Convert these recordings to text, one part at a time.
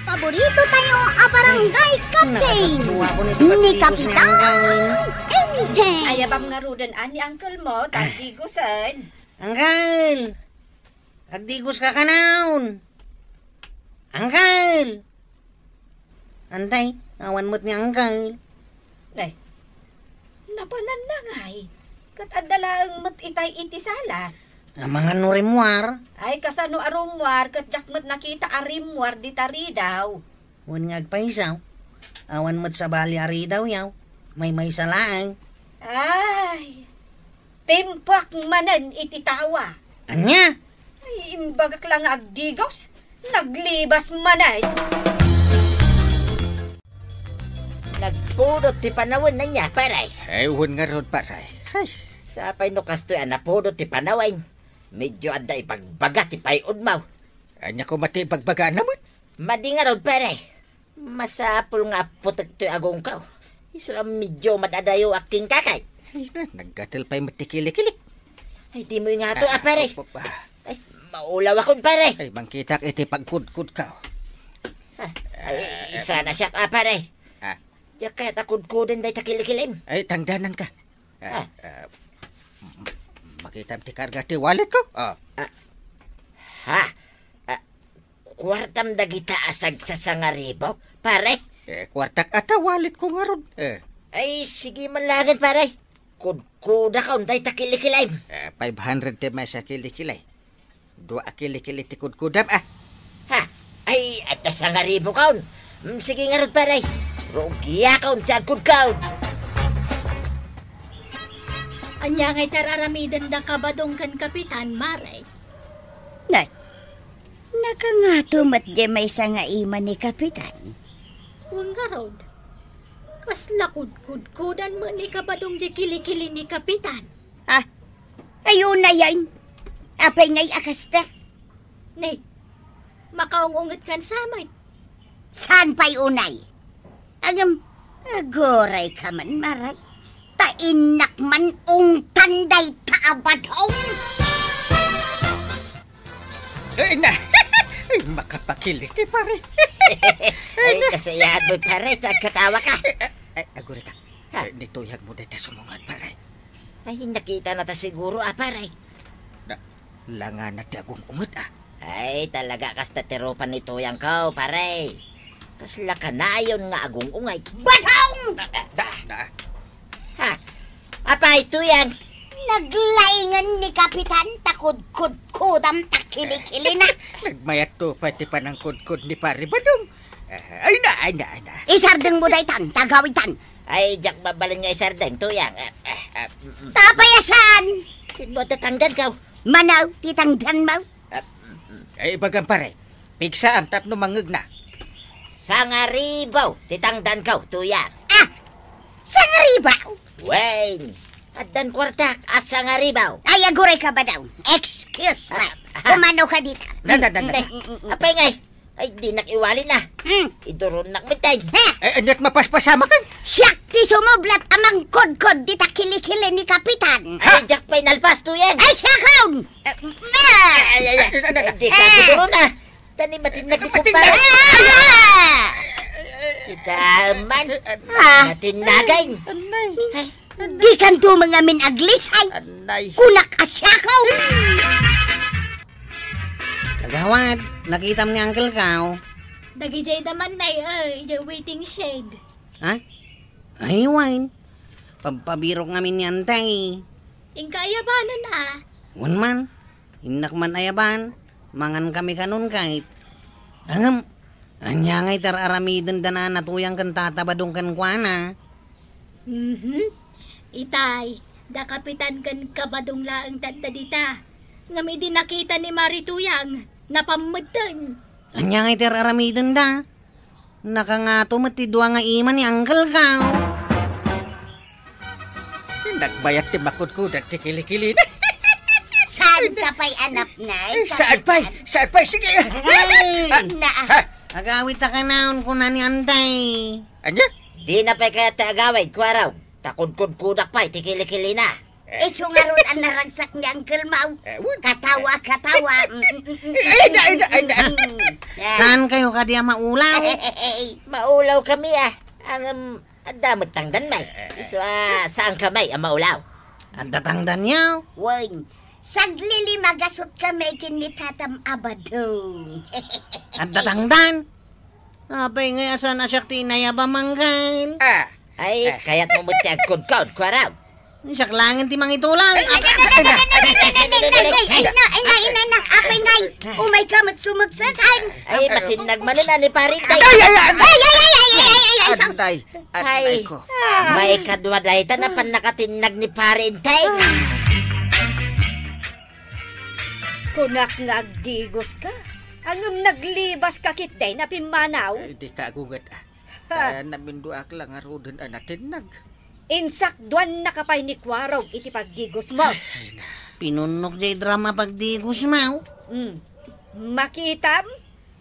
paborito tayo a barangay captain ni Kapitan Anything. Ayabam nga rudan ani uncle mo, tagdigusan. Uncle! Agdigos ka kanaon. Uncle! Antay, awan mo't ni Uncle. Nay, nabanan na ngay. Kat adala ang mat itay iti salas. Ang mga nurimwar. Ay kasano arumwar, kat jakmat nakita arimwar di tari daw. Wan nga agpaisaw. Awan mo't sa bali ari daw yaw. May salaang. Ay, timpak manan iti tawa. Anya? Ay, imbagak lang agdigos. Naglibas manay. Nagpudot ti panawin na niya, paray. Ay, hun nga ron, paray. Ay, Sa pay no kastoy napudot ti panawin. Medyo anda ipagbaga ti payudmaw. anya ko mati pagbaga naman. Madi nga ron, paray. Masapul nga putek to'y agong kaw. Iso ang medyo madadayo aking kakay. Ay, naggatal pa'y matikili-kilik. Ay, di mo nga to, paray. Opo, Ay, maulaw akong, paray. ay, bangkitak iti pagkudkud ka. Ay, isa na siya, paray. Ah. Diya kaya takudkudin day takilikilim. Ay, tangdanan ka. Ah. Makita ti karga ti wallet ko. Oh. Ha? Kwartam dagita asag sa sangaribo, pare. Kwartak ata wallet ko nga ron. Ay, sige man lagad, pare. Kuda ka, unday takilikilim. 500 ti may sa kilikilay. 2 kilikili ti kudkudam, ah. Ha? Ay, at sangaribo ka, sige nga ron, pare. Rugiya ka, tiyagkod ka. Anya ngay tararamidan da kabadong kan Kapitan Maray. Nay, nakangato mat di may nga ima ni Kapitan. Huwag nga rod. Kas lakud-kudkudan mo ni kabadong di kilikili ni Kapitan. Ha? Ayun na yan. Apay ngay akasta. Nay, makaungungat kan samay. Saan pa'y unay? Agam, agoray ka man, Maray. Tainak man tanday kaabadong. Ay, na. Ay, makapakilit ti pare. Ay, kasayahan mo, pare. Katawa ka. Ay, aguri ka. Nituyag mo dito sumungan, pare. Ay, nakita na ta siguro, pare. Langan na ti agong ungot, ah. Ay, talaga kasta tiropan nito yang kau, pare. Kasla ka na yun nga agong ungay. Badong! Ha? Apa ito yan? Naglaingan ni Kapitan takod-kudkudam takilikili na. Nagmayat to pati pa ng kudkud ni pare Badong. Ay na. Isardeng mo daytan, tagawitan. Ay, jak babalin nga isardeng to yang. Tapayasan! Mo tatangdan ka. Manaw, titangdan mo. Ay, bagang pare. Pigsa am tapno mangeg na. Sangaribaw, titangdan ka, tuyang. Sangaribaw! Wayne, adan kwartak, sangaribaw. Ay, aguray ka ba daw? Excuse me. Kumano ka dito? Na. Apay ngay, ay di nakiwali na. Iduron nakmitay. Ay, anyat mapaspasama kan. Siyak ti sumublat amang kod-kod di takilikili ni Kapitan. Ay, jak pa'y nalpas, tuyang. Ay, siyakaw! Ay, di ka iduron na. Tani batin na di ko pa. Itaman. Matinagay. Anay. Di kanto mga minaglisay. Anay. Kunak asyakaw. Kagawad, nakita mo ni Uncle Kao. Dagijay daman nay, jay waiting shade. Ha? Ay, wine. Pampabiro ngamin ni Antay. Ingka ayabanan ah. Wan man. Inak man ayaban. Mangan kami kanun kahit. Angam. Anya ngay tararamidan da na natuyang kan tatabadong kan kuana. Itay, da Kapitan kan kabadong laang tadtadita. Ngami din nakita ni Marituyang, napamatan. Anya ngay tararamidan da. Nakangato matidwa nga iman ni Uncle Kao. Nagbayat ti makudkud at ti kilikili na. Saan ka pa'y anap na? Saan pa'y? Sige. Agawit ta ka naon ko na ni Antay. Anya? Di na pa'y kaya taagaway, kwaraw. Takod-kod-kudak pa'y, tikili-kili na. Iso nga ron ang naragsak ni Uncle Mau. Katawa. Saan kayo kadiya maulaw? Maulaw kami Ang damot tangdan may. So, saan kamay ang maulaw? Ang datangdan niyo? Wen, saglili magasot kami kinitatam abadong. Ang datangdan? Apay nga asan na siya tinayaba manggal. Ay, kaya't mo muti ang kudkod, kwaraw. Siyak langin ti mang itulang. Ay, na, apay ngay. Umay ka matsumagsakan. Ay, matinag manunan ni Parintay. Aday, aday ko. May kadwa dahi na pan nakatinag ni Parintay. Kunak nga agdigos ka. Ang naglibas ka kitday na pimanaw. Di ka agugat naminduak lang arudan natinag. Insak duwan nakapay ni Kwarog iti pagdigos mo. Pinunok jay drama pagdigos mo. Makitam,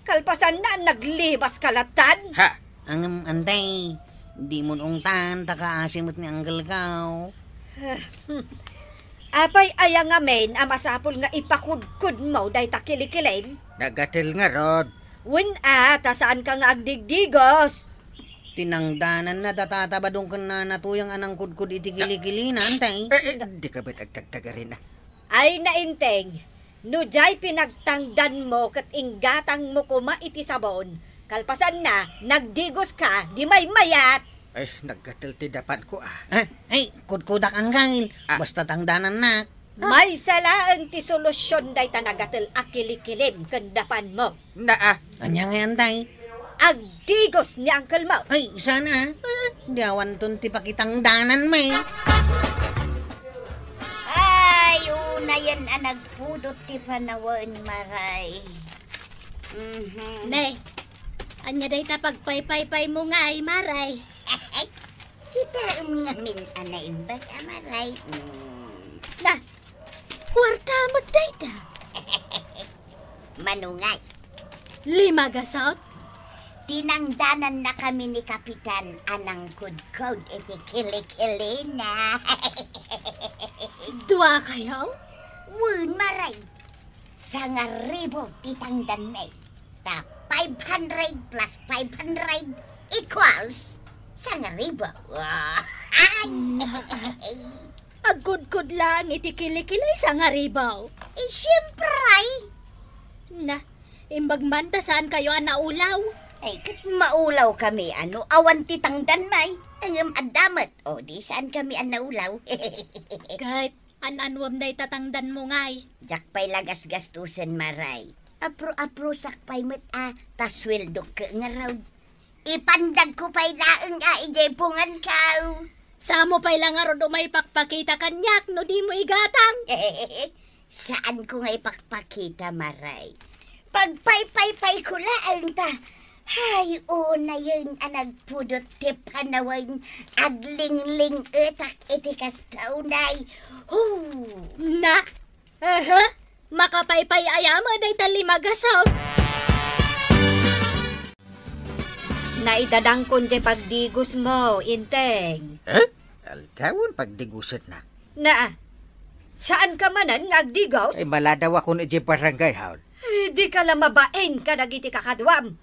kalpasan na naglibas kalatan. Ha? Ang antay, di mo ungtan, takaasimot ni Anggal Kao. Apay ayang amen amasapol nga ipakudkud mo day takilikilim. Nagatil nga rod. Win saan ka nga agdigdigos? Tinangdanan na tatatabadong ka na natuyang anang kudkud iti kilikili na, antay. Di ka ba't agtagtagarin Ay nainteng, no jay pinagtangdan mo kat inggatang mo kuma iti sabon. Kalpasan na, nagdigos ka, di may mayat. Ay, naggatil ti dapan ko Ay, kudkudak Anggal. Basta tangdanan na. May salaang ti solusyon day tanagatil akilikilim kandapan mo. Anya nga antay. Agdigos ni Uncle Mau. Ay, sana. Diawan ton ti pakitangdanan may. Ay, una yan ang nagpudot ti panawan, maray. Nay, anya day ta pagpay-pay mo nga ay maray. Kita nga min anay imbag, maray. Na, kwarta mo day ta. Manungay. 5 gasot? Tinangdanan na kami ni Kapitan anang kudkod iti kilikili na. 2 kayo? Wun, maray. Sa nga ribo titangdan may. Ta 500 plus 500 equals sa nga ribo. Ay! Agkudkod lang iti kilikilay sa nga ribaw. Siyempre ay. Na, imbag man ta saan kayo naulaw? Ay, kat maulaw kami, awan titangdan may. Ang adamat. O, di saan kami naulaw. Kahit anwam day tatangdan mo ngay. Jakpay lagas gastusan maray. Apro sakpay met tasweldo ka nga raw. Ipandag ko pa'y laang ijepungan ka. Samo pa'y lang aro do may pakpakita kanyak no di mo igatang. Saan ko nga ipakpakita maray? Pagpay-pay-pay ko laang ta. Hay, una yun nagpudot ti panawang aglingling etak iti kastaunay. Na, makapaypay ayama day tali magasot. Naidadangkon jay pagdigos mo, inteng. Alkawon pagdigusat na. Na, saan ka manan nga agdigos? Ay, maladaw ako ni barangay haul. Di ka lang mabain ka nagiti kakadwam.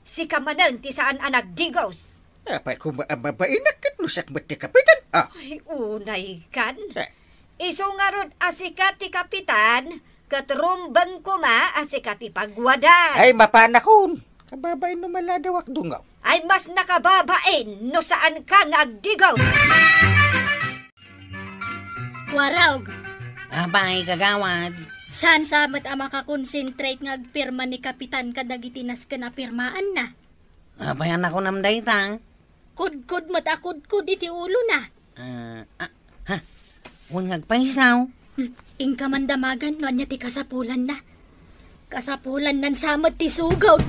Si kamanan ti saan anak digos. Apay kung mabainak kat nusak ba't ti kapitan? Ay, unay kan. Iso nga rod asikat ti kapitan, katrumbang kuma asikat ti pagwadan. Ay, mapanakon. Kababay no maladawak dungaw. Ay, mas nakababain no saan ka nga agdigos. Warawg, Abay, kagawad. saan samat ang makakonsentrate nga agpirma ni Kapitan kadagitinas ka na pirmaan na? Abay, anak ko namday ta. Kudkud mo't akudkud iti ulo na. Huwag ngagpaisaw. Ingka man damagan no anya ti kasapulan na. Kasapulan nan samot ti sugod.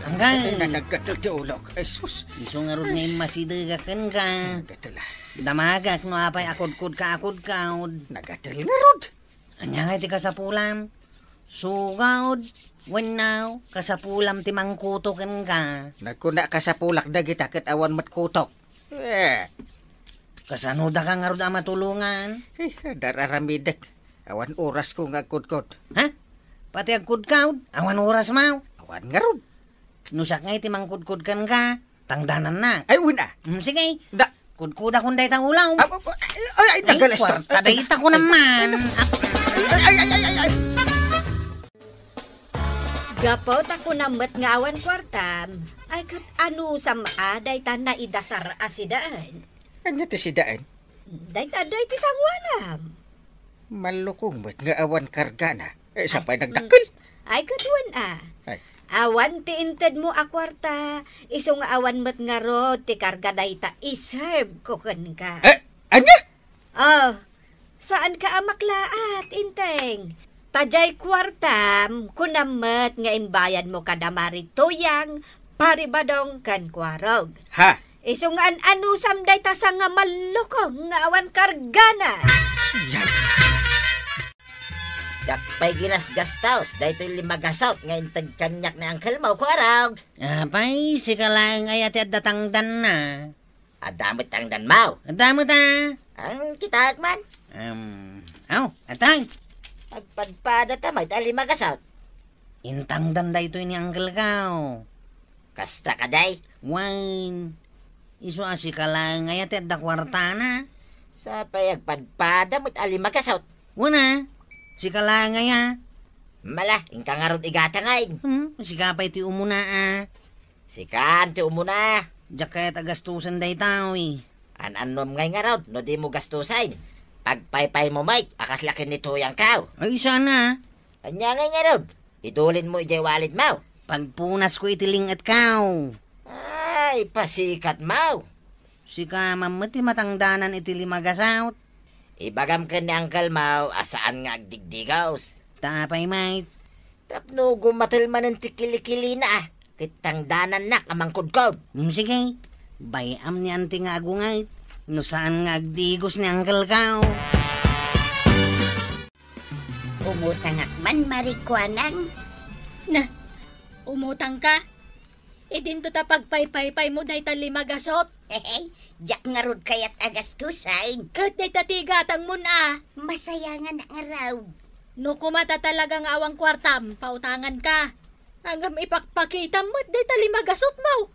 Anggal. Nagkatil ti ulok. Ay, sus. Iso nga ron ngayon masidigakan ka. Nagatil Damagak no apay akudkud ka. Nagatil nga rod. Anya nga ti kasapulam. Sugod. Wanaw. Kasapulam ti mangkutokan ka. Nagkuna ka sa pulak dagita kat awan matkutok. Kasano da ka nga ro da matulungan? Dararamidak. Awan oras ko nga kudkod. Ha? Pati agkudkaw? Awan oras mau? Awan nga ron. Nusak nga iti mangkudkod kan ka. Tangdanan na. Ay, una. Sige. Da. Kudkuda kung day tang ulaw. Ay, nagalas to. Kwarta dayta ko naman. Ay. Gapot ako namat nga awan kwartam. Ay kat ano sa maaday ta na idasar asidaan. Anya ti sidaan? Day ti sangwanam. Malukong mat nga awan karga na. Sa pa'y nagdakil. Ay katuan Ay. Awan ti inted mo a kwarta. Iso nga awan mat nga ro ti karga day ta iserve ko kan ka. Anya? Oh, saan ka amaklaat, inteng? Tajay kwartam, kunamat nga imbayan mo kada marituyang, paribadong kan kwarog. Ha? Isungan anu samday ta sa nga malukong nga awan kargana. Yan. Jak pa'y ginas-gastaos, dahito 5 gasaut, ngayon tagkanyak na angkel mo, kwarog. Apay, si kalang ayat at datangdan na. Adamot ang danmaw. Adamo ta. Ang kitag man. Atay. Pagpadpada tamay, 5 gasaut. Intangdan da ito ni Uncle Kao. Kasta ka day. Wine. Iso si kalang ayat at da kwarta na. Sa payagpadpada mo't 5 gasaut. Una, si kalang aya. Mala, ingka nga ron igata ngayon. Si kapay ti umuna Sikan, ti umuna. Diyak kaya tagastusan day tao An-anom ngay nga ron, no di mo gastusain. Pagpaypay mo, Mike, akas laki ni tuyang kao. Ay, sana. Anya ngay nga ron, idulin mo ijay walid mo. Pagpunas ko itiling at kao. Ay, pasikat mo. Si ka mamati matangdanan iti 5 gasaut. Ibagam ka ni Uncle Mau, asaan nga agdigdigaws. Tapay, mate. Tapno gumatil man ng tikili-kili na kitang danan nak amang kudkod. Sige. Bayam ni anti nga agungay. No saan nga agdigos ni Uncle Kao. Umutangak man marikwanang. Na, umutang ka? Idinto ta pagpaypaypay mo day ta 5 gasot. Hehe, jak nga rod kayat agastusain. Kat day ta tigatang mo na. Masaya nga na nga raw. No kumata talagang awang kwartam, pautangan ka. Hanggang ipakpakita mo, day ta 5 gasot mo.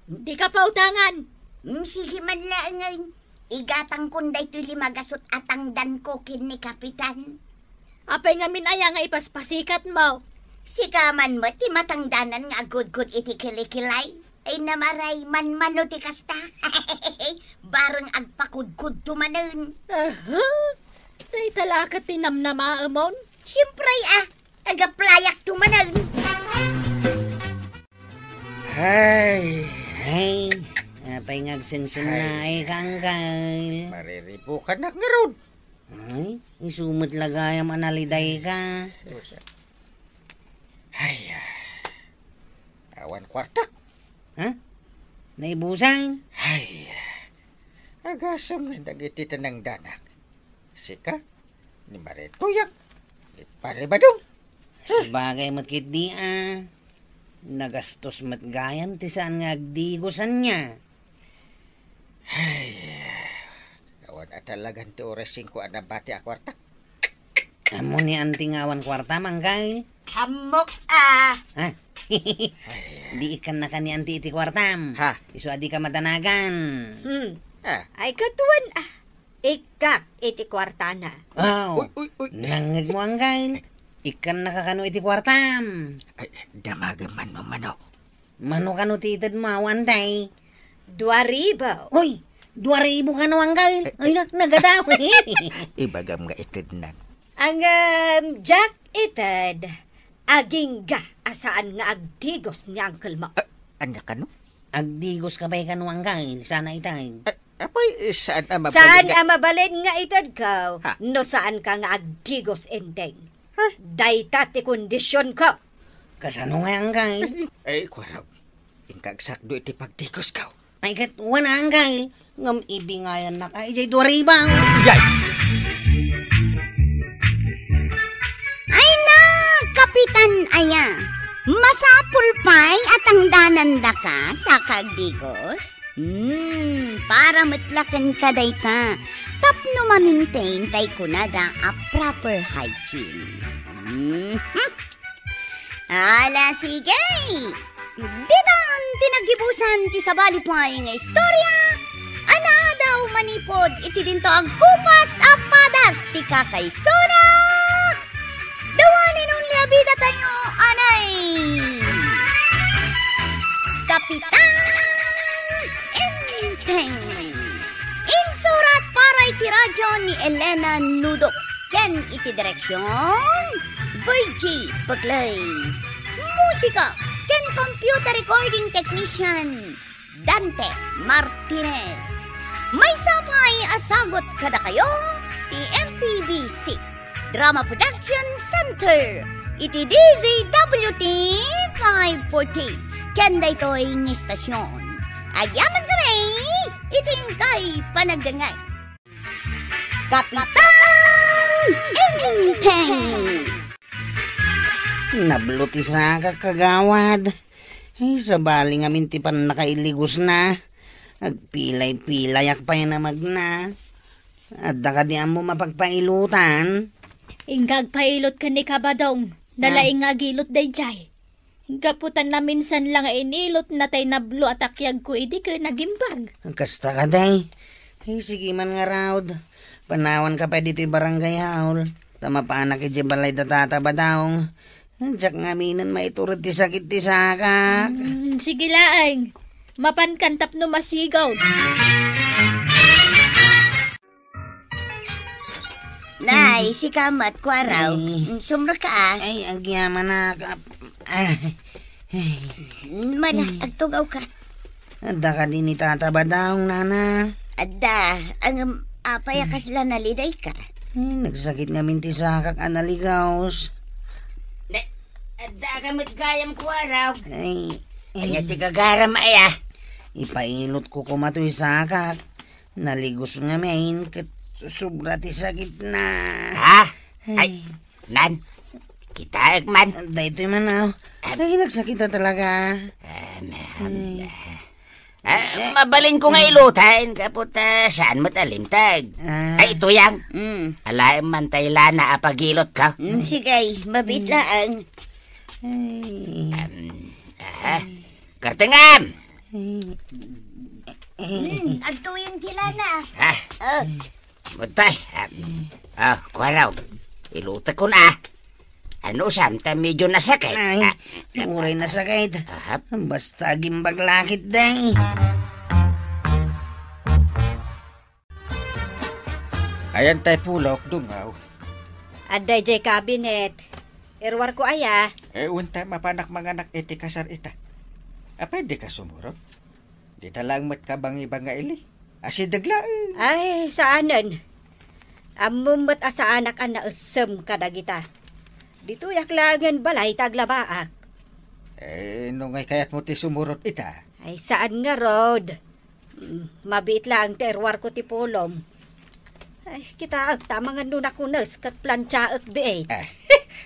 Di ka pautangan. Sige man lang ngayon. Igatang kunday to 5 gasot atang dan ko kin ni Kapitan. Apay nga minaya nga ipaspasikat mo. Sikaman mo, ti matangdanan nga agud-gud iti kilikilay. Ay namaray man ti kasta. Barang agpakudkud tumanan. Day talakat tinamnama amon. Siyempre agaplayak tumanan. Hay. Apay nga agsensen na ay kangkal. Mariripo ka na nga ron. Ay, isumot lagayam analiday ka. Ay, awan kwartak. Ha? Naibusan? Ay, agasam nga nagitita ng danak. Sika, ni Marituyak, ni Paribadong. Sabagay matkit di nagastos matgayan ti saan nga agdigosan niya. Ay, awan at talagang ti oras 5 anabati a kwartak. Amo ni anting awan kwarta manggay. Hamok Ha? Di ikan na ka ni anti iti kwartam. Ha? Iso adi ka madanagan. Ay katuan Ikak iti kwarta na. Oh, Uy. nangig mo anggay. Ikan na kakano iti kwartam. Ay, damagan man mo mano. Mano kano titad mo awanday. 2,000. Uy, 2,000 kano anggay. Ay nagadaw. Ibagam nga itidnan. Ang Jack ited, aging ga asaan nga agdigos ni Uncle Mo. Anya ka no? Agdigos ka ba'y kano anggay. Sana itay. Apoy, saan ang Saan ang mabalin nga ited ka? Ha? No saan ka nga agdigos ending? Dayta ti kondisyon ko. Kasano nga anggay? Ay, kwarab. Ingkagsakdo iti pagtikos ka. Ay kat wana anggay. Ngam ibingayan na ka. Ijay 2,000. Yay! Ay na, Kapitan Aya. Masapul pa'y at ang dananda ka sa kagdigos? Para matlakan ka dayta. Tapno mamintain tay kunada a proper hygiene. Ala, sige. Ditan tinagibusan ti sabali pa'y nga istorya. Ana daw manipod iti dinto ang kupas apadas ti kakaysona. Dawanin nung liabida tayo, anay. Kapitan Enteng. Insurat para iti radyo ni Elena Nudok. Ken iti direksyon Virgie Paglay. Musika ken computer recording technician Dante Martinez. May sapay asagot kada kayo ti MPBC Drama Production Center. Iti DZWT 540. Ken daytoy ng istasyon. Agyaman kami, iting kay panagdangay. Kapitan Enteng. Nabluti sa kagawad. Ay, sabali nga mintipan nakailigos na. Agpilay-pilayak pa yan na magna. At ka di mo mapagpailutan. Ingag pailot ka ni Kabadong. Nalaing nga gilot day jay. Gaputan na minsan lang inilot na tay nablo at akyag ko idi ka nagimbag. Kasta ka day. Ay, sige man nga raud. Panawan ka pa dito'y barangay haul. Tama pa anak iti balay datata ba daw. Diyak nga minan maiturot ti sakit ti sakak. Sige laang. Mapankantap no masigaw. Nay, si Kamat Kwaraw. Sumra ka. Ay, agyaman na ka. Mala, agtugaw ka. Adda ka din ni tata ba daw, nana? Adda, ang payakas lang naliday ka. Ay, nagsakit nga minti sakak analigaws. Adda ka matgayam ko araw. Ay, Kanya ti kagaram ay ipailot ko kumatoy sakak. Naligos nga main kat sobra ti sakit na. Ha? Ay, nan, kita man. Dahito man na. Ay, nagsakit na talaga. Mabalin ko nga ilutan, kapot saan mo talimtag. Ay, ito yang. Alaim man tayo na apagilot ka. Sige, mabit lang. Kartengam! Agto yung kilala. Muntay. Kwaraw. Iluta ko na. Ano samta medyo nasakit. Ay, muray na sakit. Basta gimbag lakit day. Ayan tay pulok dungaw. Aday jay cabinet. Erwar ko aya. Unta mapanak mga anak iti kasar ita. Pwede ka sumuro? Di talang mat ka bang ibang nga ili? Asidagla Ay, saanan? Amumot asa anak an nausem kadagita. Dito yaklangan balay taglabaak. Nungay kayat mo ti sumurot ita. Ay, saan nga road? Mabit lang terwar ko ti pulom. Ay, kita ag tamang nga nunakunas kat plancha at beet.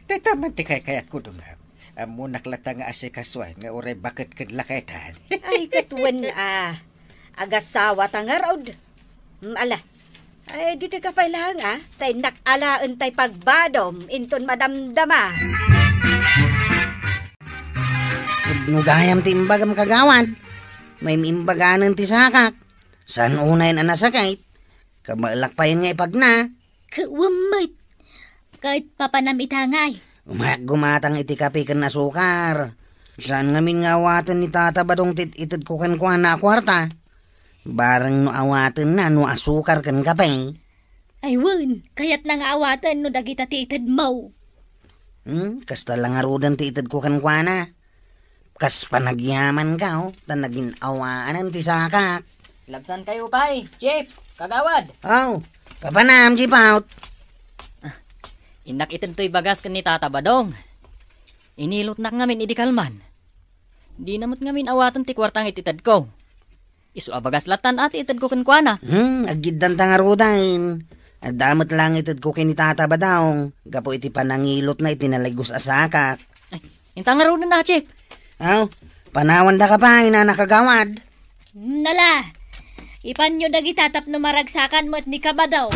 Tataman ti kayat ko dungaw. Munak lata nga asikaswan nga uray bakit kadlakaitan. Ay, katuwan agasawa ta nga road. Ala, ay dito ka pa lang tay nakalaan tay pagbadom inton madamdama. Nugayam ti imbagam kagawan. May imbaganan ti sakak. San unay na nasakit? Kamalak pa yun nga ipagna. Kawamay. Kahit papanamitanngay. Gumatang iti kape kan asukar. Saan ngamin nga awatan ni tata badong itid ko kan kuha na kwarta? Barang no awatan na no asukar kan kape. Ay wun, kayat nang awatan no dagita ti itid mo. Kasta lang arudan ti itid ko kan kuha na. Kas panagyaman ka tan naging awaanan ti sakak. Labsan kayo pay, Jeep, kagawad. Papanam, Jeep out. Inak itin to'y bagas kan ni Tata Badong. Inilot nak ngamin idikalman. Di namot ngamin awatan ti kwartang ititad ko. Isu abagas latan at itad ko kan kuana. Agiddan tang arudain. Damot lang itad ko kini Tata Badong. Gapo iti panangilot na itinaligos asakak. Ay, Intang nga rin na, Chip. Aw, panawan da ka pa, ina nakagawad. Nala, ipanyo na gitatap no maragsakan mo't ni Kabadaw.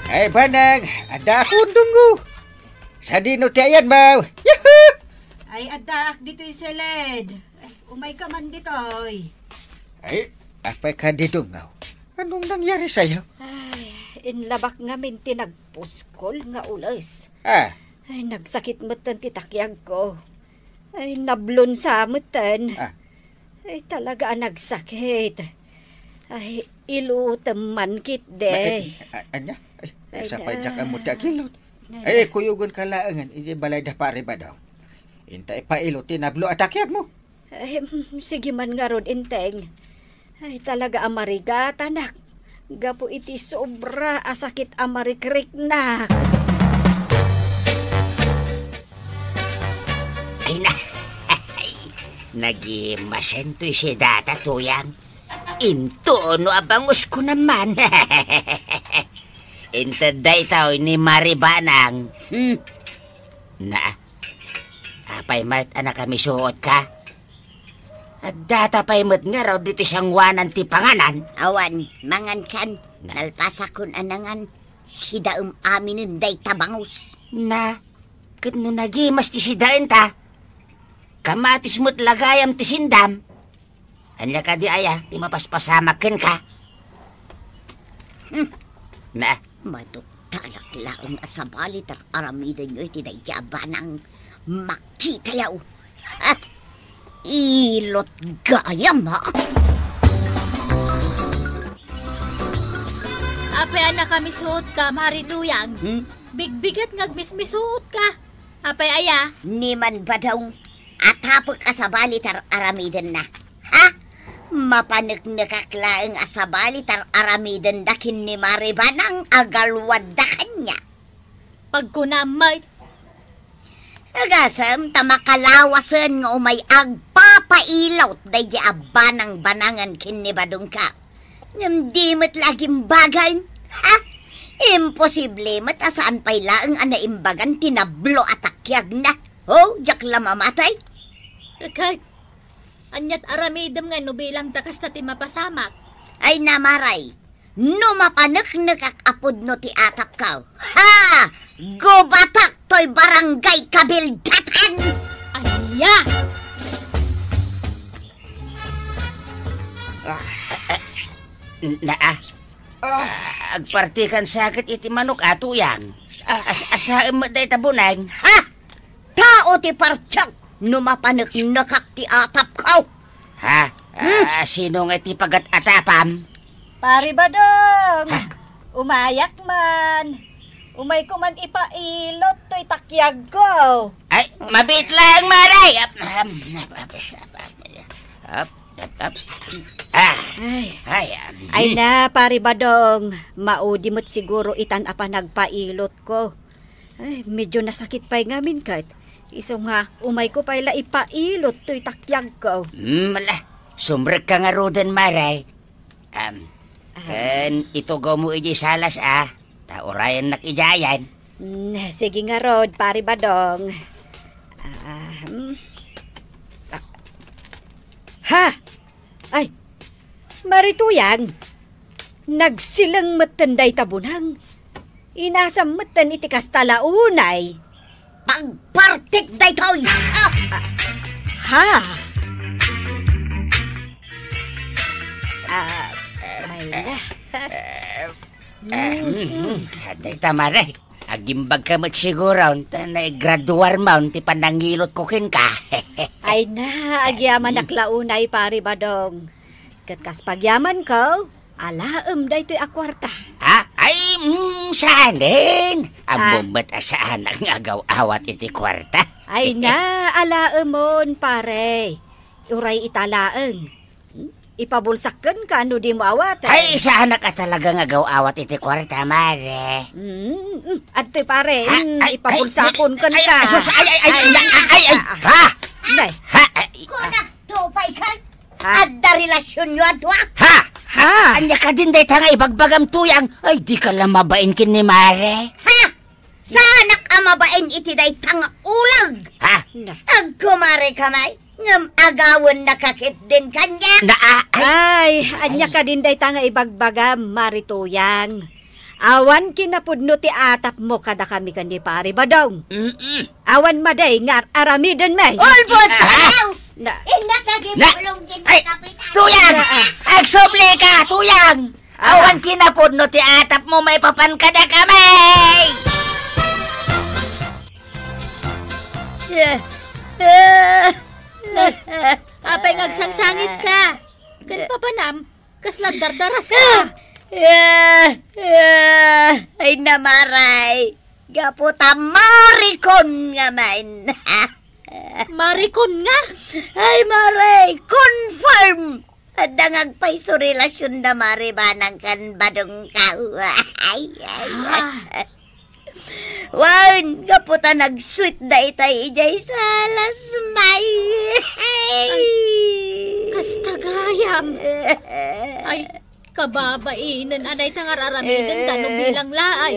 Ay, banag, ada akong dunggo. Sa dino tiyan, baw. Yahoo! Ay, adak, dito'y seled. Ay, umay ka man dito'y. Ay, apay ka dito nga. Anong nangyari sa'yo? Ay, inlabak nga min tinagpuskol nga ulas. Ah, Ay, nagsakit matan titakyag ko. Ay, nablon sa matan. Ah. Ay, talaga nagsakit. Ay, iluteman kit de. Anya? Ay, Sa da. pajak ang mutakilot. Ay, kuyugon kalaangan. Iji balay da pare ba daw? Intay pa ilo, tinablo atakyag mo. Ay, sige man nga rod, inteng. Ay, talaga amarigat, anak. Gapo iti sobra asakit amarikrik nak. Ay na, nagimasento'y si data tuyang. Into no abangus ko naman. Intaday tao ni Maribanang. Na, apay mat anak kami suot ka. At data pa'y mat nga raw dito siyang wanan ti panganan. Awan, mangan kan, nalpasakon anangan, sida aminin day tabangus. Na, kat no nagimas ti sidain ta. Kamatis mo't lagayam ti sindam. Anya ka di aya, ti mapaspasamakin ka. Na, Madugtalak laang asabali tar aramidan nyo iti dayaba ng makita yaw. Ha? Ilot gayam ha? Apay anak kami suot ka, marituyang. Bigbigat ngagmismisuot ka. Apay aya, Ni man ba daw atapag asabali tar aramidan na? Ha? Mapanagnakaklaang asabali tar aramidan dakin ni Maribanang agalwad da kanya. pagkunamay. Agasam tamakalawasan nga umay agpapailot day di abanang banangan kinibadong ka. Ngam di mat laging bagay. Ha? Imposible mat asaan pa'y laang anaimbagan tinablo at akyag na. Oh, jak lamamatay. Kahit anyat aramidam nga no bilang takas na ti mapasamak. Ay namaray, no mapanak nakakapod no ti atap ka. Ha! Gubatak to'y barangay kabildatan! Aya! agpartikan sakit iti manok ato yan. Asaim mo day tabunay. Ha! Tao ti partyak, no mapanak nakak ti atap ka. Ha? Sino nga iti pagat-atapam? Pari badong! Umayak man! Umay ko man ipailot to'y takyag ko! Ay, mabit lang, Maray! Ay na, pari badong. Maudi mo't siguro itan apa nagpailot ko. Ay, medyo nasakit pa'y ngamin kat. Iso nga, umay ko pa'y ipailot to'y takyag ko. Mala, sumrek ka nga roden, Maray. Kan itugaw mo iji salas, Taurayan nakijayan. Sige nga rod, pari badong. Ha! Ay, marituyang. Nagsilang matanday tabunang. Inasam matan iti kastalaunay. Pagpartik day ko'y! Ha? Ay na. Haday tamaray. Agimbag ka mat siguro. Graduar mo, ti panangilot kukin ka. Ay na, agyaman naklaunay pari badong. Katkas pagyaman ko, alaam day to'y akwarta. Ha? Ay, saan din? Ang bumat asaan ang agaw-awat iti kwarta. Ay na, alaamon pare. Uray italaang. Ipabulsakan ka, no di mo awat. Ay, saan ka talagang agaw-awat iti kwarta, Mare? At to'y pare, ipabulsakon ka. Ay, ha? Nay. Ha? Kunak tupay ka! Adda relasyon nyo adwa! Ha? Anya ka din day tanga ibagbagam tuyang. Ay, di ka lang mabain kin ni Mare. Ha! Sanak amabain iti day tanga ulag. Ha? Agkumari kamay. Ngam agawan nakakit din kanya. Ay, anya ka din day tanga ibagbaga, Marituyang. Awan kinapudno ti atap mo kada kami kan ni Pari Badong. Awan maday ngar aramiden may. Ulbot kayo! Na, Nakagipulong din Ay, kapitan. Tuyang! Agsupli ka, Tuyang! Awan kinapudno ti atap mo may papan kada kamay! Apay ngagsangsangit ka. Kan papanam, kasla dardaras ka. Ay namaray. Gaputa marikon nga man. Marikon nga. Ay maray, confirm. Adangag pa'y so relasyon na maribanang kan badong kau. Ay. Wan, gaputa nag-sweet da itay ijay sa lasmay. Kastagayam. Ay, kababainan anay tangararamidan tanong bilang laay.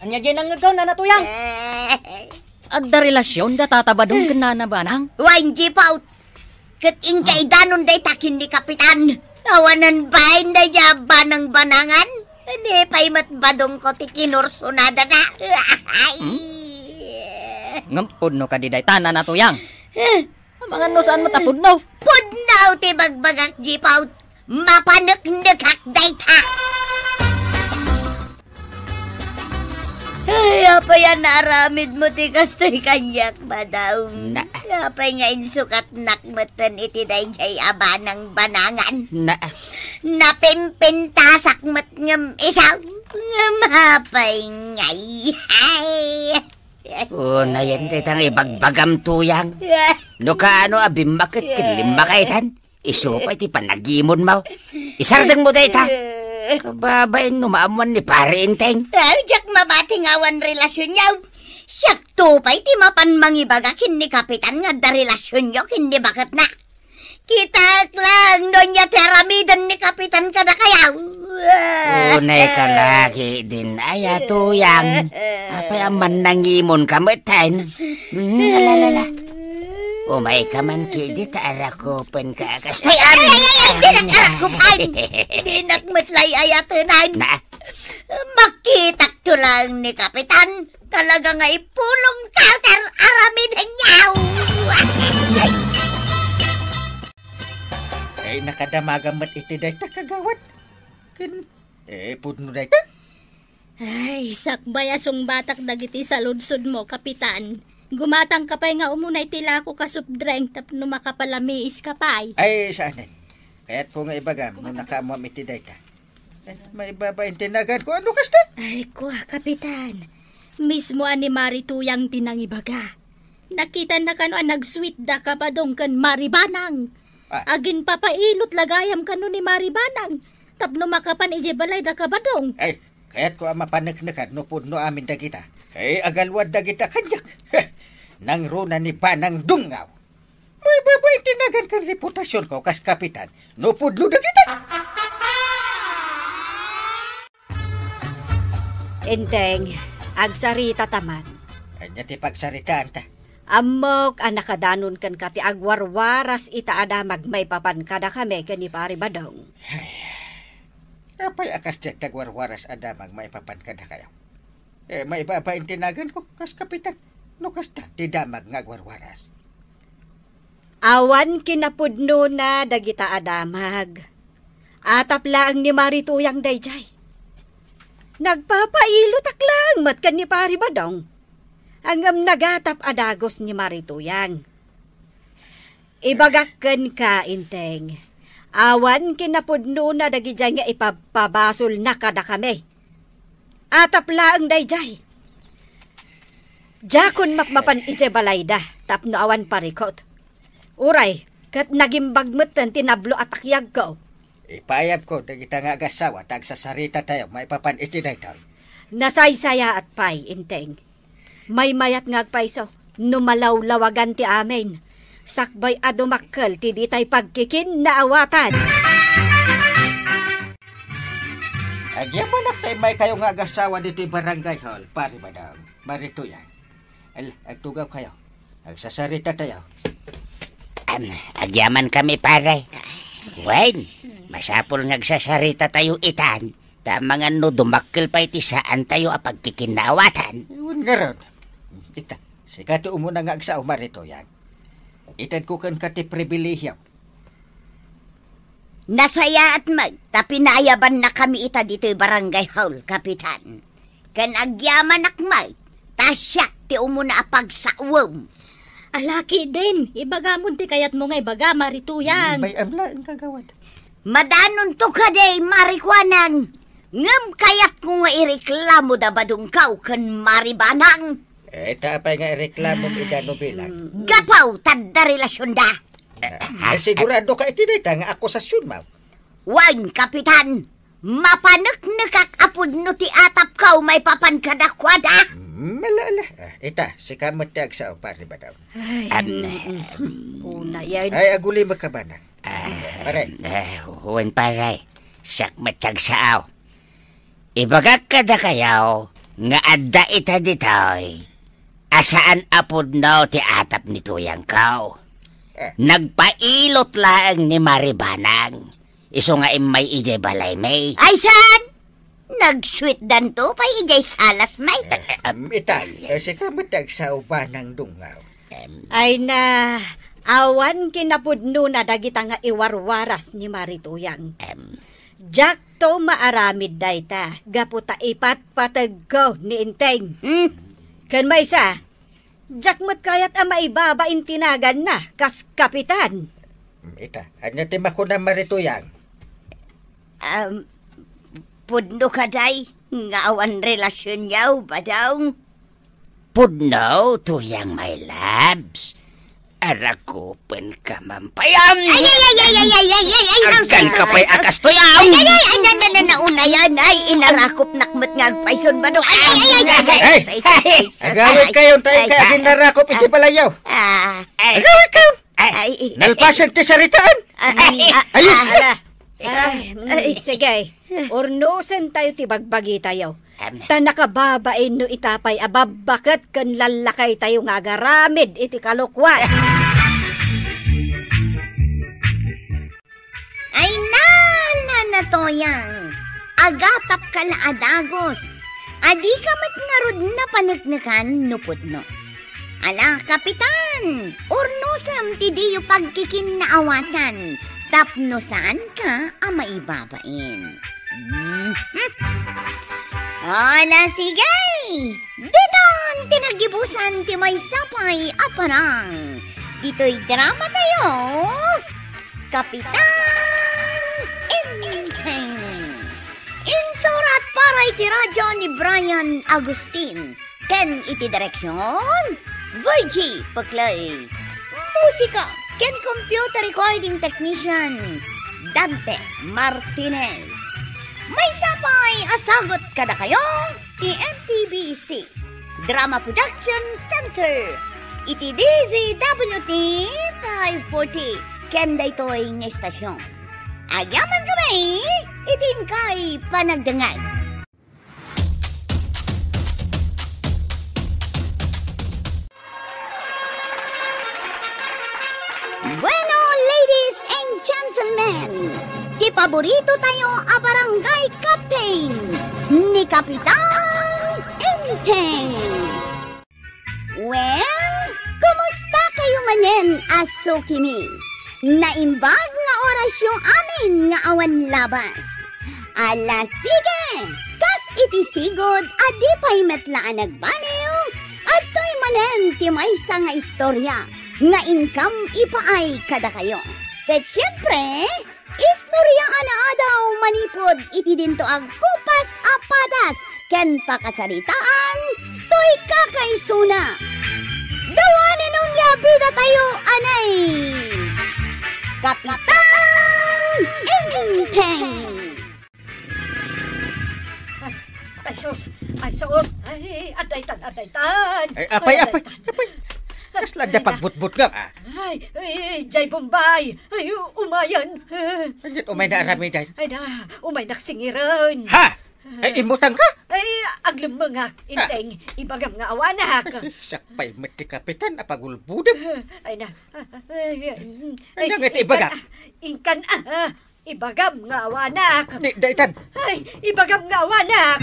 Anya dyan ang nagaw na Tuyang. Agda relasyon da tatabadong kanana banang. Wan, jipaut. Kat ingkay danon day takin ni kapitan. Awanan bahin day jaba ng banangan. Hindi pa'y matbadong ko ti kinursunada na. Ngampudno ka di day tanan na Tuyang. Mga no saan matapudno? Pudnaw ti bagbagak jipaut. Mapanaknakak day ta. Ay, apay yan naramid mo ti kastoy kanyak madaw. Apay nga insukat nakmatan iti day jay abanang banangan. Napimpintasak mat ngam isaw. Ngapay ngay. Na yan taytang ibagbagam, Tuyang. No ka ano abim bakit kinlimba kaitan? Isupay ti panagimon mo. Isardang mo dayta. Kababain numaamuan ni pare inteng. Jak mabating awan relasyon yaw. Siyak tupay ti mapan mangibagakin ni kapitan nga da relasyon yaw hindi bakit na. Kita lang donya teramidan ni kapitan kada kayaw. Unay ka lagi din ay Tuyang. Apay aman nangimon kamutan. Lalala. Umay ka man kidi taarakupan ka kastoy. Dinakarakupan. Dinakmatlay ayatunan. Makitak to lang ni kapitan. Talaga nga ipulong kalter aramidan yaw. Ay, nakadamagamat iti day ta kagawad. Pudno day ta. Ay, sakbayasong batak dagiti sa lunsod mo, kapitan. Gumatang ka pa'y nga umunay tila ko kasupdreng tapno makapalamiis ka pa'y. Ay, saanan. Kaya't ko nga ibagam, nung nakaamuam iti day ta. May babain tinagan ko, ano kasta? Ay, kuha, kapitan. Mismo ani Marituyang tinangibaga. Nakita na kano nag-sweet da ka pa dong kan Maribanang. Agin papailot lagayam kano ni Maribanang. Tapno makapan ije balay da ka ba dong. Ay, kaya't ko ang mapanagnakan, no pudno amin da kita. Ay, agalwad da kita kanyak. Nang runa ni Panang Dungaw. May babain tinagan kan reputasyon ko kas kapitan. No pudno da kita. Enteng, agsarita taman. Anya ti pagsaritaan ta. Amok anak kadanon kan kati agwarwaras itaada magmay papan kada kami kani Pari Badong. Apay akas tiyak tagwarwaras adamag may papan kada kayo. May babain tinagan ko kas kapitan. No kasta ti damag nga agwarwaras. Awan kinapudno na dagita adamag. Atap lang ni Marituyang dayjay. Nagpapailot aklang mat kan ni Pari Badong. Angam nagatap adagos ni Marituyang. Ibagakken ka, Inteng. Awan kinapudno na dagijay nga ipapabasol na kada kami. Atap lang dayjay. Jakon makmapan ije balayda, tapno awan parikot. Uray, kat nagimbagmutan tinablo at akyag ko. Ipayab ko, dagita nga agasawa, tagsasarita tayo, may papan iti daytaw. Nasaysaya at pay, Inteng. May mayat ngagpaiso, numalaw-lawagan ti amin. Sakbay adumakkel ti ditay pagkikin na awatan. Agyaman tayo may kayo nga agasawa dito yung barangay hall, pare madam. Marito yan. Agtugaw kayo. Agsasarita tayo. Agyaman kami, pare. Wen, masapol ngagsasarita tayo itan. Tamang ano, dumakil pa iti saan tayo apagkikinawatan. Iwan nga ron. Ita, sikato umuna nga agsaw marito yan. Itan ko kan kati pribilehyo. Nasaya at magtapinayaban na kami ita dito'y barangay hall, Kapitan. Kan agyaman akmay, tasyak ti umuna apagsawom. Alaki din. Ibagamon ti kayat mo nga ibaga, Marituyang. Bay amla ang kagawad. Madanon to ka day, Marikwanang. Ngam kayak ko nga ireklamo da badungkaw kan Maribanang. Tapay nga reklamo idano bilang. Gapaw, tadda relasyon da. Sigurado ka itinita nga akusasyon, ma'am. Wan, Kapitan. Mapanaknakak apod no ti atap kaw may papankadakwada. Malala. Ita, si kamot ti agsaw, pare madam. Una yan. Ay, aguli magkabanang. Pare. Huwag pare. Siyak matagsaaw. Ibagak ka da kayaw nga adda ita ditoy. Asaan apod no ti atap ni tuyang kaw. Nagpailot lang ni Maribanang. Iso nga imay ijay balay may. Ay, san? Nag-sweet dan to pa ijay salas may. Itay, si kamot agsaw ba ng dungaw? Ay na, awan kinapudno na dagita nga iwarwaras ni Marituyang. Jack to maaramid dayta, gaputa ipat patag ko ni Inteng. Kan may isa, Jack mat kayat ama ibabain tinagan na, kas Kapitan. Ita, anya tima ko na Marituyang. Pudno ka day, nga awan relasyon yaw ba daw? Pudno, tuyang my labs. Arakupan ka mampayam. Ay, Agkan ka pa'y akas tuyang. nauna yan, ay, inarakop nakmat nga agpayson ba no? Agawit kayo tayo kaya ginarakop iti palayaw. Agawit kayo. Nalpasan ti saritaan. Ayos. Sige, ornosan tayo ti bagbagi tayo. Ta nakababain no itapay ababakat kan lalakay tayo nga agaramid iti kalukwan. Ay na toyang, agatap ka na adagos. Adi ka matngarod na panagnakan nupudno. Ala, Kapitan, ornosam ti diyo pagkikinnaawatan. Tapno saan ka ang maibabain? Ala, sige! Dito'n tinagibusan ti may sapay aparang. Dito'y drama tayo, Kapitan Inteng. Insurat para iti radyo ni Brian Agustin. Ken iti direksyon, Virgie Paklay. Musika, ken computer recording technician, Dante Martinez. May sapay asagot kada kayo, ti MPBC Drama Production Center. Iti DZWT 540, ken daytoy nga estasyon. Agyaman kami, iting kay panagdangag. Bueno, ladies and gentlemen, di paborito tayo a barangay captain ni Kapitan Inteng. Well, kumusta kayo manen, aso kimi? Naimbag nga oras yung amin nga awan labas. Ala sige, kas iti sigod adi pa'y metlaan nagbaliw at to'y manen ti maysa nga istorya nga income ipaay kada kayo. Ket siyempre, istorya ana daw manipod iti dinto ang kupas apadas ken pakasaritaan to'y kakaisuna. Dawanin nung labida tayo, anay! Kapitan Inteng! Ay sus, ay adaytan. Ay, apay. Kasla da pagbutbut nga. Ay, Jay Bombay, ay umayan. Andiyan umay na arami dahil. Ay na, umay naksingiran. Ha! Ay, imutang ka? Ay, aglamangak. Inteng, ibagam nga awanak. Sakpay mati kapitan, apagulbudam. Ay na. Ay, nangit ibaga. Ingkan, ibagam nga awanak. Daitan. Ay, ibagam nga awanak.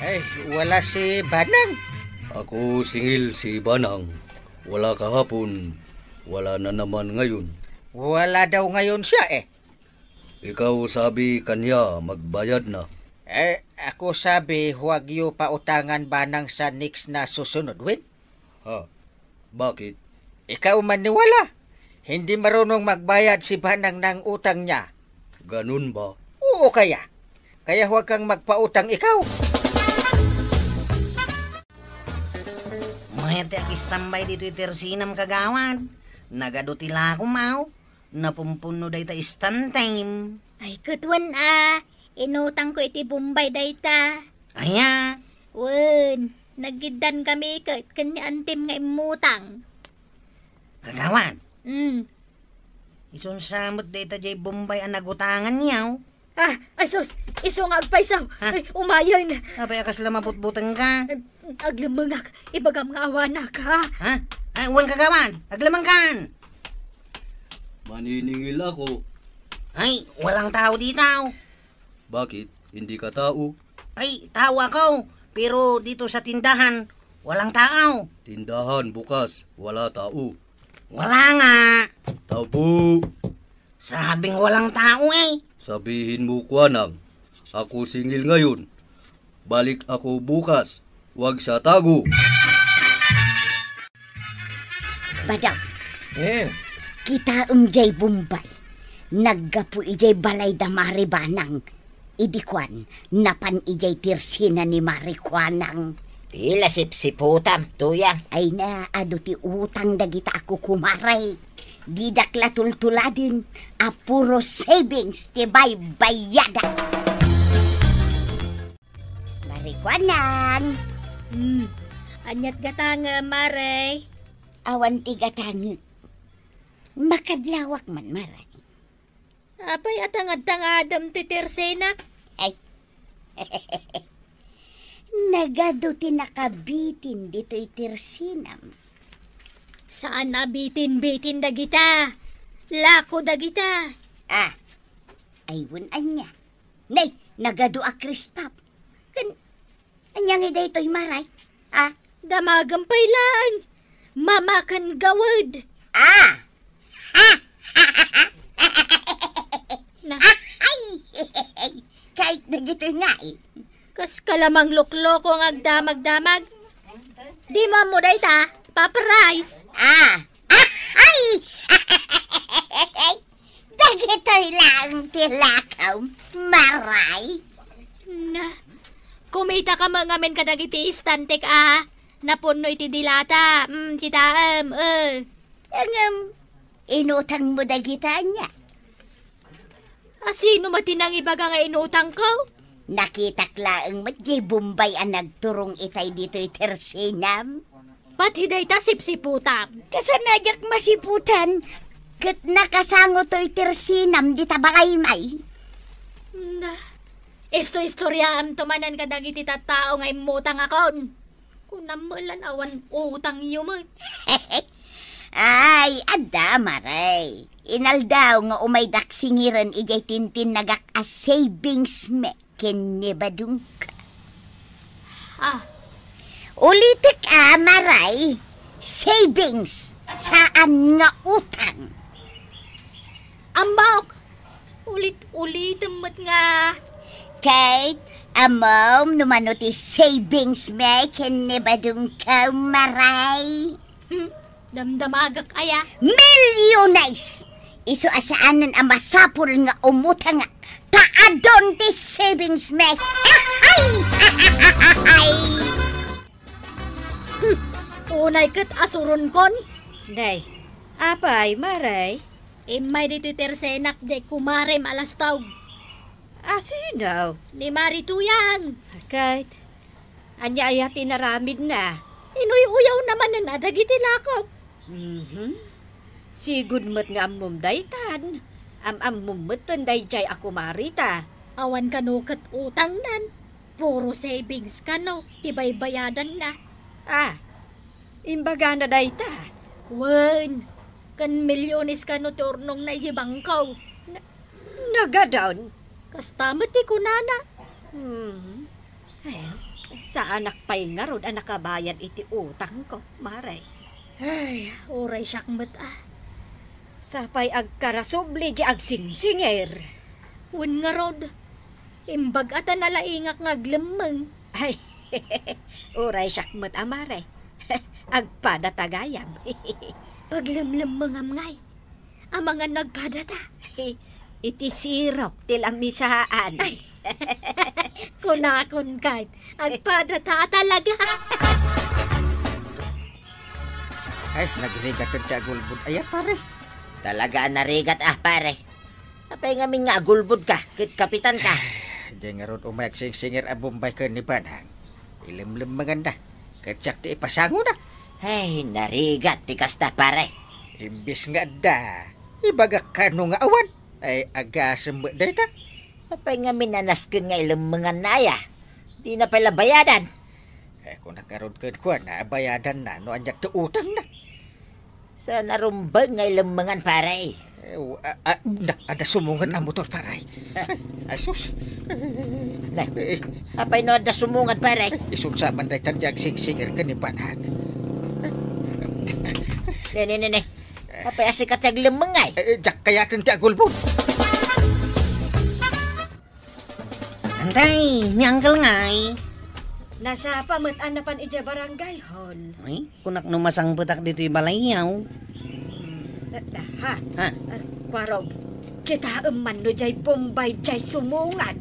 Ay, wala si Banang. Ako singil si Banang. Wala kahapon. Wala na naman ngayon. Wala daw ngayon siya eh. Ikaw sabi kanya magbayad na. Eh, ako sabi huwag yu pautangan Banang sa next na susunod, Win. Ha? Bakit? Ikaw maniwala. Hindi marunong magbayad si Banang ng utang niya. Ganun ba? Oo kaya. Kaya huwag kang magpautang ikaw. Mahete ak istambay dito itersinam kagawan. Nagadutila ako mau. Napumpuno day ta istan time. Ay, kutwan inutang ko iti Bombay dayta. Aya. Wen, nagidan kami kanya antim nga imutang. Kagawan. Isun samot day ta jay Bombay ang nagutangan niyaw. Asos, isong agpaisaw. Ay, umayay na. Abay akas lamaputbutang ka. Aglamangak, ibagam nga awanak ha. Ay, uwan kagawan. Aglamang kan. Maniningil ako. Ay, walang tao dito. Bakit? Hindi ka tao? Ay, tao ako. Pero dito sa tindahan, walang tao. Tindahan bukas, wala tao. Wala nga. Tao po. Sabing walang tao eh. Sabihin mo, Kuanang, ako singil ngayon. Balik ako bukas. Huwag sa tago. Badang. Kita jay Bombay. Naggapu ijay balay da Maribanang. Idikwan, napan ijay tirsina ni Marikwanang. Tila sipsiputam, tuyang. Ay na, ado ti utang dagita ako kumaray. Didakla tultuladin, apuro savings ti bayada. Marikwanang. Anyat gatang maray. Awan ti gatangi. Makadlawak man maray. Apay atang-adam ti tersenak. Ay. Nagado ti nakabitin dito itirsinam. Saan nabitin-bitin dagita? Lako dagita. Aywan anya. Nay, nagado a krispap. Anyang ida ito'y maray. Damagampay lang. Mamakan gawad. Na, Kahit nagito nga eh. kas kalamang lukloko ang agdamag-damag. Di mo dayta, paparais. Ay! Dagito'y lang tilakaw, maray. Na, kumita ka mga men kadagiti istantek napuno iti dilata. Kita Inutang mo dagita niya. Sino matinang ibaga nga inutang ko? Nakitaklaang matjay Bombay ang nagturong itay dito itersinam. Pati dayta sipsiputam. Kasanadyak masiputan, kat nakasango to itersinam di tabalay may. Na, istoryaam tumanan ka dagiti tattao nga imutang akon. Kung namulan awan utang yumot. Ay, ada maray. Inaldaw nga umay daksingiran ijay tintin nagak a savings me kinibadung ka. Ulitik maray. Savings saan nga utang. Ambok! Ulit mat nga. Kahit amom numanuti savings me kinibadung ka maray. Damdamagak aya. Millionaires! Iso asaanan ang masapul nga umutang nga. Taadon ti savings me. Ay! Unay kat asuron kon. Nay, apay, maray. May dito tersenak jay kumarem alas tawg. Sino? Ni Marituyang. Kahit, anya ayati naramid na. Inuy-uyaw naman na dagiti lakop. Sigud mat nga amom daytan. Amom mat tanday jay ako marita. Awan ka no kat utang nan. Puro savings ka no. Tibay bayadan na. Imbaga na dayta. Wen, kan milyones ka no turnong na bangkaw. Nagadown. Kastamat ti kunana. Ay, sa anak pa'y nga ron ang nakabayan iti utang ko, Maray. Ay, oray syakmat Sa pa'y agkarasubli di agsinsinger. Wen nga rod. Imbag ata nalaingak nga glemeng. Ay, uray syakmat Maray. Agpada tagayam. Paglemlemeng ngay. Ang mga nagpadata. Iti sirok til amisaan. Ay, kunakon kahit. Agpadata talaga. Ay, nagrigat ang agulbud. Ay, pare. Talaga narigat pare. Apay ngamin nga agulbud ka, kit kapitan ka. Diyan nga ron umayak sing-singer ang Bombay ka ni Banang. Ilimlim maganda. Katsak ti ipasango na. Ay, narigat tikas na pare. Imbis nga da. Ibagak ka no nga awan. Ay, agasam ba data? Apay ngamin nanaskin nga ilimangan na ya. Di na pala bayadan. Eh, kung nakaroon ka na, bayadan na, no anjak to utang na. Sa narumbag nga ilimangan pare. Ada sumungan ang motor pare. Ay, sus. Apay no ada sumungan pare. Isunsaman day tanjag sing-singer ka ni Banang. Ne. Apay asikat naglimangay. Jak kaya ti agulbud. Antay, ni Uncle ngay. Nasa pamut-anapan ija barangay hall. Ay, kunak numasang putak dito yung balayaw. Ha? Kwarog, kita eman no jay Bombay jay sumungad.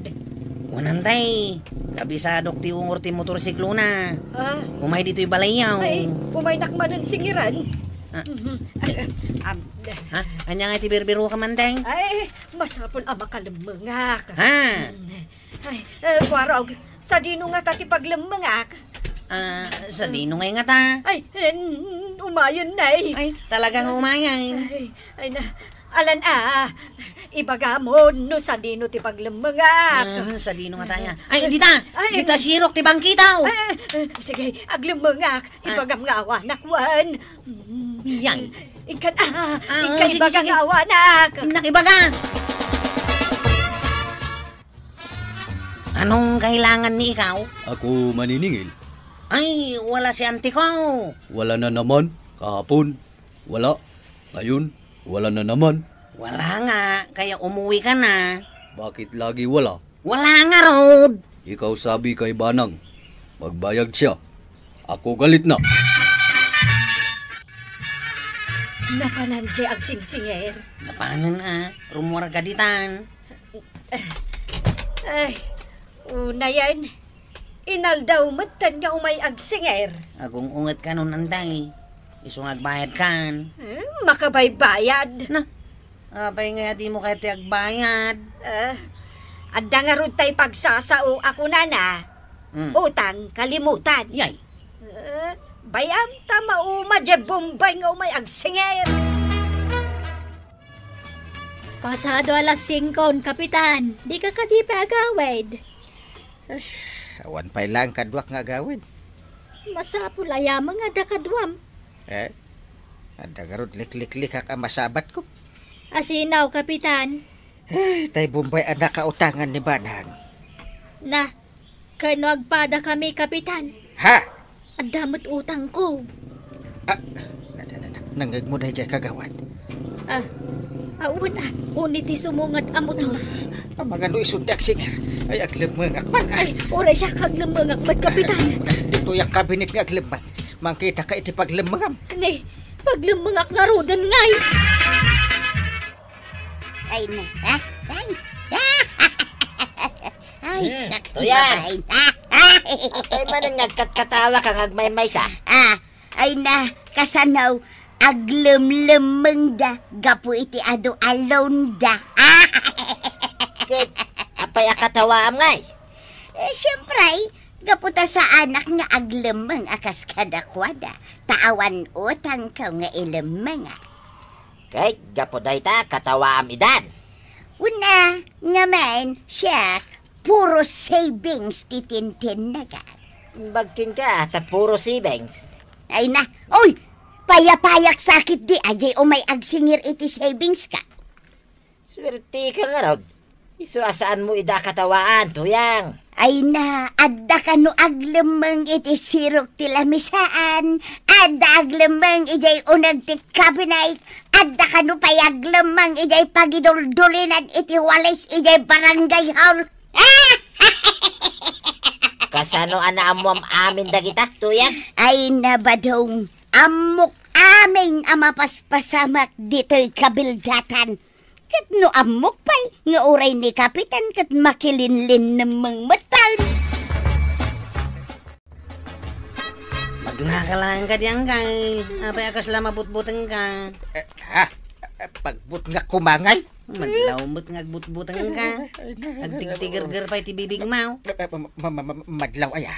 Unantay, kabisadok ti ungor ti motorsiklo na. Ha? Umay dito yung balayaw. Ay, pumaynak man ang singiran. Ha? Anya nga ti birbiro ka man, Teng? Ay, masapon ang makalimangak. Ha? Ay, Kwarog, sa dino nga tati paglimangak. Sa dino ngay nga ta. Ay, umayon na eh. Ay, talagang umayan. Ay na, alan ibaga mo no sa dino ti paglimangak. Sa dino nga tanya. Ay, dita! Dita sirok ti bangkitaw! Sige, aglimangak, ibagam nga awanak-wan. Yan. Ikan sige, ibaga sige. nga awanak. Nakibaga! Anong kailangan ni ikaw? Ako maniningil. Ay, wala si auntie ko. Wala na naman. Kahapon. Wala. Ngayon, wala na naman. Wala nga, kaya umuwi ka na. Bakit lagi wala? Wala nga, Rod. Ikaw sabi kay Banang. Magbayag siya. Ako galit na. Napananje ang singsinger. Paano na? Rumura ka ditan. Ay, una yan. Inaldaw matan nga umay agsinger. Agong ungat ka nun anday. Isong agbayad kan. Makabaybayad. Na, apay nga di mo kaya agbayad. Adda nga ron tayo pagsasao ako na. Utang, kalimutan. Yay. Bayam tama umadya Bombay nga umay agsinger. Pasado alas 5, kapitan. Di ka kadipa agawid. Awan pa lang kadwak nga gawin. Masapul ayamang nga dakadwam. Ada garod lik-lik-lik ka masabat ko. Asinaw, kapitan. Tay Bombay ang nakautangan ni Banang. Na, kano agpada kami, kapitan. Ha? At damot utang ko. Nangag mo na dyan kagawan. Awan uniti sumungad ang motor. Ang mga no isundak singer. Ay, aglimangak man. Ay, oray siya kaglamangak mat, kapitan. Dito yung kabinet nga aglimang. Mangkita ka iti paglimangam. Ani, paglamangak nga rodan ngay. Ay na, Sakto yan. Apay man ang nagkatawa kang agmay-may sa. Ay na, kasanaw, aglimlimang da, gapu iti ado alone da. Kit, apay akatawa amay. Siyempre, gaputa sa anak nga aglimang akas kadakwada, taawan utang ka nga ilimang. Kay, gapoday ta, katawa amidan. Una, naman, siya, puro savings titintin na ka. Bagking ka, ta puro savings. Ay na, oy, payapayak sakit di, ajay umay agsingir iti savings ka. Swerte ka nga, Rod. Iso asaan mo ida katawaan, tuyang. Ay na, adda ka no aglemeng iti sirok ti lamisaan, adda aglemeng ijay unag ti cabinet, adda ka no payaglemeng ijay pagiduldulinan iti walis ijay barangay hall. Kasano anaamwam amin dagita, tuyang? Ay na badong, amok aming amapaspasamak dito'y kabildatan. Kat no amok pa'y nga uray ni kapitan kat makilinlin namang matan. Magnakalaan ka diyang Kyle. Apay akas lang mabutbutang ka. Pagbut nga kumangay? Madlawmot nga agbutbutang ka. Agtigtigar-gar pa iti bibig mo. Madlaw ay.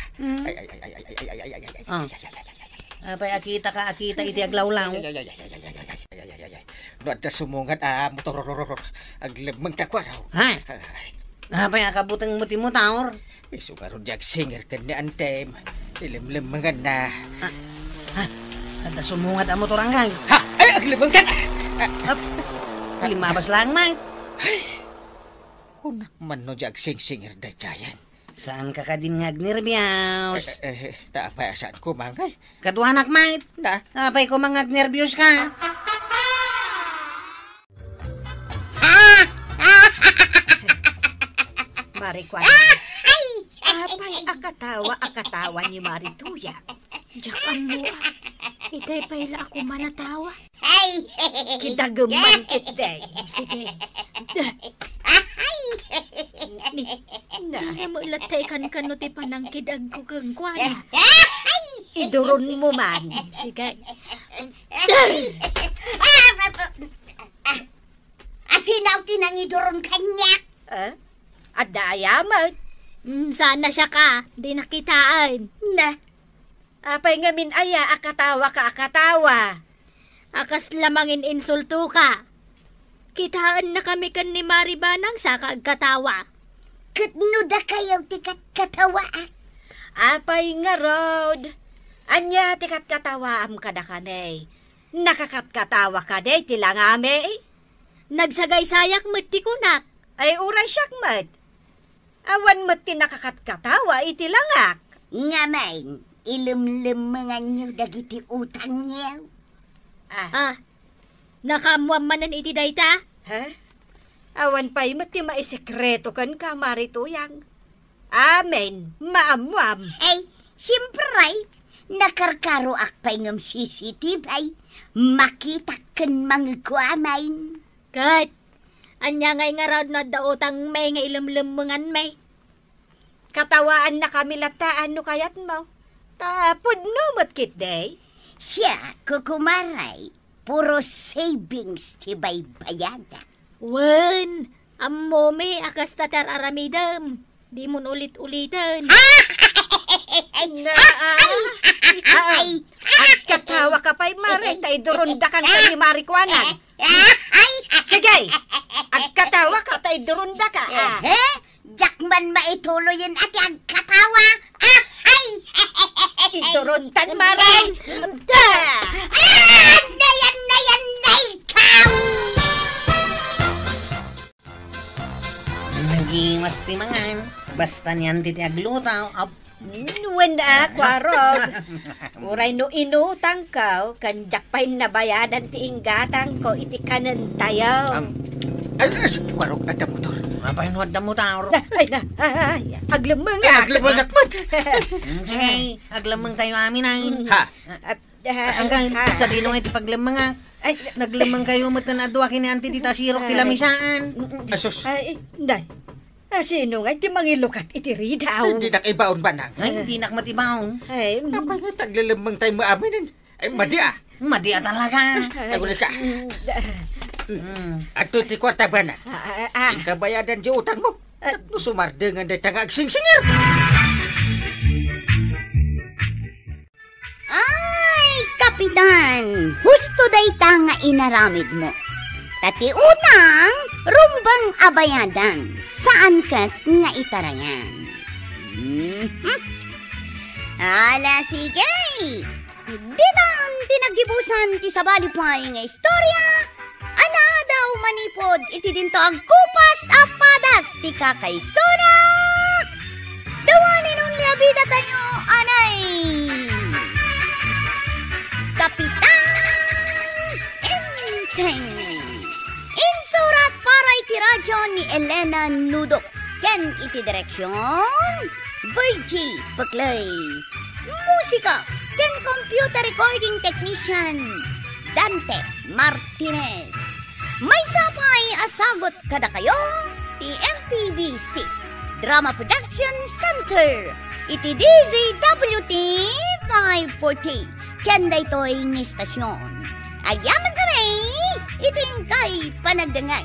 Apay akita iti aglawlaw. No, at sumungan, motor, aglamang takwaraw. Ha? Apay akabutang muti mo, Taor. Iso karon jak singer kan ni Antem. Ilim-lim mga na. At sumungat ang motor hanggang. Ha? Ay, aglamang ka na! Limabas lang, mate. Kunak man no jak singer da jayan. Saan ka din ngagnervyos? Taapay saan kumangay? Kaduhanak, mate. Na? Apay ko mangagnervyos ka. Marikwan. Apay akatawa ni Marituya. Diyakan mo, itay paila ako manatawa. Ay! Kidaguman kitday. Sige. Ni, Na, mo ilatay kan ti panang kidag ko kang kwana. iduron mo man. Sige. Asinaw tinangiduron kanya. Adayamat. Sana siya ka, di nakitaan. Na, apay ngamin aya akatawa ka akatawa. Akas lamangin insulto ka. Kitaan na kami kan ni Maribanang sa kagkatawa. Katno da kayaw tikat katawa. Apay nga Rod. Anya tikat katawa am kada kanay. Nakakatkatawa ka day tilangame. Nagsagay-sayak mati kunak. Ay uray siyak mat. Awan mat tinakakatkatawa itilangak. Ngamain, ilumlumangan niyo dagiti utang niyo. Nakamuam manan iti dayta? Ha? Awan pa'y mati maisekreto kan ka Marituyang. Amen, maamwam. Ay, siyempre, nakarkaro akpay ngam CCTV ay makita kan mga kuamain. Kat, anya ngay nga raw na daotang may nga ilumlumangan may. Katawaan na kami lataan no kayat mo. Tapod no matkit day. Siya, kukumaray, puro savings tibay bayada. Wen, ammo me akas tatar aramidam. Di mon ulit-ulitan. At katawa ka pa'y Mari, tay durundakan ka ni Marikwanan. Sige, at katawa ka, tay durunda ka. Jakman maituloyin at ang katawa. Iduruntan, Maray. Nayan, ikaw! Nagimas ti mangan. Basta niyan ti aglutaw. Wala, kwarog. Uray no inutang ka, kanjak pa'y nabayadan ti inggatang ko, iti kanan tayo. Ay, kwarog at motor. Apay nuwad da mo, Taor. Ay, aglamangak. Aglamangak mat. Sige, aglamang tayo amin ay. Ha? Hanggang sa dilong ay tipaglamang nga. Ay, Naglamang kayo mat na nadwa kini anti dita sirok ti lamisaan. Asus. Ay, day. Sino nga ti mangilukat iti ridaw? Hindi na ibaon ba nang? Ay, hindi nak matibaon. Ay, Apa nga taglalamang tayo mo aminin? Ay, madia. Madia talaga. Tagulit ka. At ti kwarta ba na? Ikabayadan di utang mo. No sumardengan day tagagsing-singir. Ay, kapitan! Husto day ta nga inaramid mo. Tati utang, rumbang abayadan, saan kat nga itarayan. Ala sige, ditan tinagibusan ti sabalipay nga istorya, ana daw manipod iti dinto ang kupas apadas ti kakaysona. Dawanin nung liabida tayo, anay! Kapitan Enteng! Insurat para iti radyo ni Elena Nudok. Ken iti direksyon, Virgie Buklay. Musika, ken computer recording technician, Dante Martinez. May sapay asagot kada kayo, ti MPBC Drama Production Center. Iti DZWT 540. Ken daytoy ng istasyon. Ayaman kami, iting kay panagdangay.